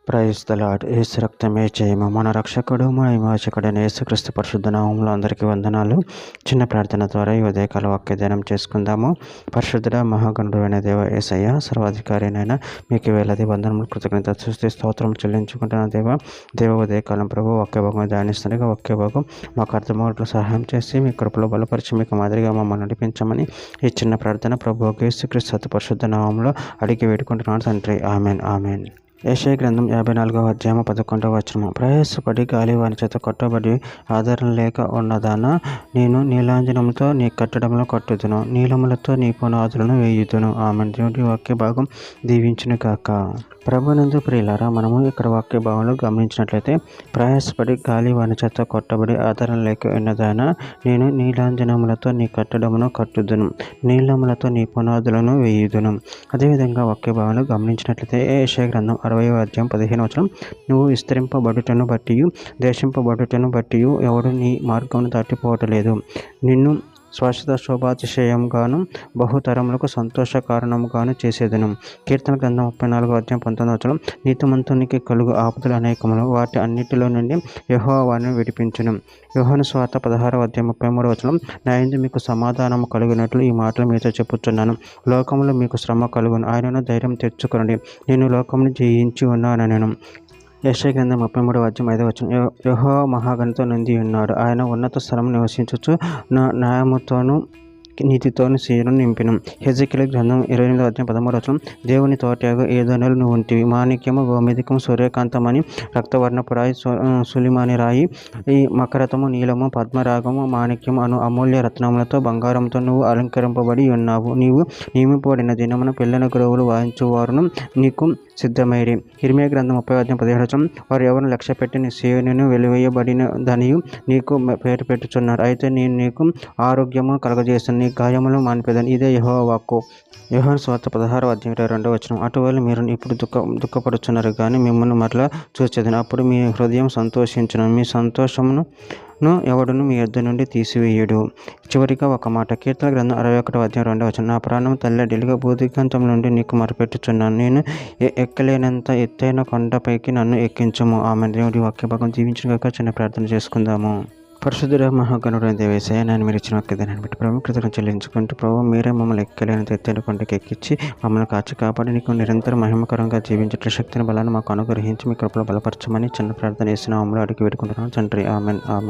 Praise the lord. యేసు రక్తమే జయము. మన రక్షకుడు మన విమోచకుడైన యేసుక్రీస్తు పరిశుద్ధ నామములో అందరికీ వందనాలు. చిన్న ప్రార్థన ద్వారా ఈ ఉదయకాల వాక్య ధ్యానం చేసుకుందాము. పరిశుద్ధుడ మహాగణుడైన దేవ యేసయ్య, సర్వాధికారినైనా మీకు వేలాది వందనములు, కృతజ్ఞత స్తుతి స్తోత్రం చెల్లించుకుంటున్న దేవ ఉదయకాలం ప్రభు వాక్య భాగం ధ్యానిస్తుండగా వాక్య భాగం మాకు అర్థమవుట్లో సహాయం చేసి మీ కృపలో బలపరిచి మీకు మాదిరిగా మమ్మల్ని నడిపించమని ఈ చిన్న ప్రార్థన ప్రభు యేసుక్రీస్తు పరిశుద్ధ నామములో అడిగి వేడుకుంటున్నాను తండ్రి. Amen amen. యెషయా గ్రంథం 54వ అధ్యాయం 11వ వచనము. ప్రయాసపడి గాలివాని చేత కొట్టబడి ఆదరణ లేక ఉన్నదానా, నేను నీలాంజనముతో నీ కట్టడంలో కట్టుదును, నీలములతో నీ పునాదులను వేయుదును. ఆమెన్. దేవుడి వాక్య భాగం దీవించును గాక. ప్రభునందు ప్రియులారా, మనము ఇక్కడ వాక్య భావంలో గమనించినట్లయితే, ప్రయాసపడి గాలివాని చేత కొట్టబడి ఆదరణ లేక ఉన్నదానా, నేను నీలాంజనములతో నీ కట్టడమును కట్టుదును, నీలములతో నీ పునాదులను వేయుదును. అదేవిధంగా వాక్య భావంలో గమనించినట్లయితే యెషయా గ్రంథం 60వ అధ్యాయం 15వ వచనం, నువ్వు విస్తరింపబడుటను బట్టి దేశింపబడుటను బట్టి ఎవడు నీ మార్గమును దాటిపోవటలేదు, నిన్ను శాశ్వత శోభాతిశయంగాను బహుతరములకు సంతోష కారణముగాను చేసేదను. కీర్తన గ్రంథం 34వ అధ్యాయం 19వ వచనం, నీతిమంతునికి కలుగు ఆపదలు అనేకములు, వాటి అన్నిటిలో నుండి యెహోవా వారిని విడిపించును. యోహాను సువార్త 16వ అధ్యాయం 33వ వచనం, నా యందు మీకు సమాధానము కలుగునట్లు ఈ మాటలు మీతో చెప్పుచున్నాను, లోకములో మీకు శ్రమ కలుగును, ఆయనను ధైర్యం తెచ్చుకొనండి, నేను లోకమును జయించి ఉన్నానెను. యెషయా గ్రంథం 33వ అధ్యాయం 5వ వచనం, యెహోవా మహాగణతో నిండి ఉన్నాడు, ఆయన ఉన్నత స్థలము నివసించుచు న్యాయముతోను నీతితోను సీను నింపిను. హెజెకియలు గ్రంథం 28వ అధ్యాయం 13వ వచనం, దేవుని తోటయాగు ఏదోనెలు నువ్వు ఉంటివి, మాణిక్యము గోమేధికము సూర్యకాంతమని రక్తవర్ణపు రాయి సులిమాని రాయి, ఈ మకరతము నీలము పద్మరాగము మాణిక్యము అను అమూల్య రత్నములతో బంగారంతో నువ్వు అలంకరింపబడి ఉన్నావు. నీవు నియమింపబడిన దినమున పిల్లన గురువులు వాయించువారును నీకు సిద్ధమైరి. ఇర్మీయా గ్రంథం 30వ అధ్యాయం 17వ వచనం, వారు ఎవరిని లక్ష్య పెట్టి సీయోనును వెలివేయబడిన దానియు నీకు పేరు పెట్టుచున్నారు, అయితే నేను నీకు ఆరోగ్యము కలగజేస్తాను, నీ గాయములు మానిపేదాను, ఇదే యెహోవా వాక్కు. యోహాను సువార్త 16వ అధ్యాయం 22వ వచనం, అటువల్ల మీరు ఇప్పుడు దుఃఖపడుచున్నారు కానీ మిమ్మల్ని మరలా చూచేదను, అప్పుడు మీ హృదయం సంతోషించును, మీ సంతోషమును ఎవడును మీ యొద్ద నుండి తీసివేయుడు. చివరిగా ఒక మాట, కీర్తన గ్రంథం 61వ అధ్యాయం 2వ వచనం, నా ప్రాణం తల్లడిల్లుగా భూదిగంతం నుండి నీకు మొరపెట్టుచున్నాను, నేను ఎక్కలేనంత ఎత్తైన కొండపైకి నన్ను ఎక్కించుము. ఆమె. దేవుడి వాక్య భాగం జీవించిన చిన్న ప్రార్థన చేసుకుందాము. పరిశుద్ధుడ మహాగణుడైన దేవ యేసయ్య, నేను మీరు ఇచ్చిన వాక్యాన్ని బట్టి ప్రభు కృతజ్ఞతలు చెల్లించుకుంటూ, ప్రభు మీరే మమ్మల్ని ఎక్కలేనంత ఎత్తైన కొండకి ఎక్కించి మమ్మల్ని కాచి కాపాడి నీకు నిరంతరం మహిమకరంగా జీవించే శక్తిని బలాన్ని మాకు అనుగ్రహించి మీ కృపలో బలపరచమని చిన్న ప్రార్థన చేసిన అమలు అడిగి వేడుకుంటున్నాను తండ్రి. Amen amen.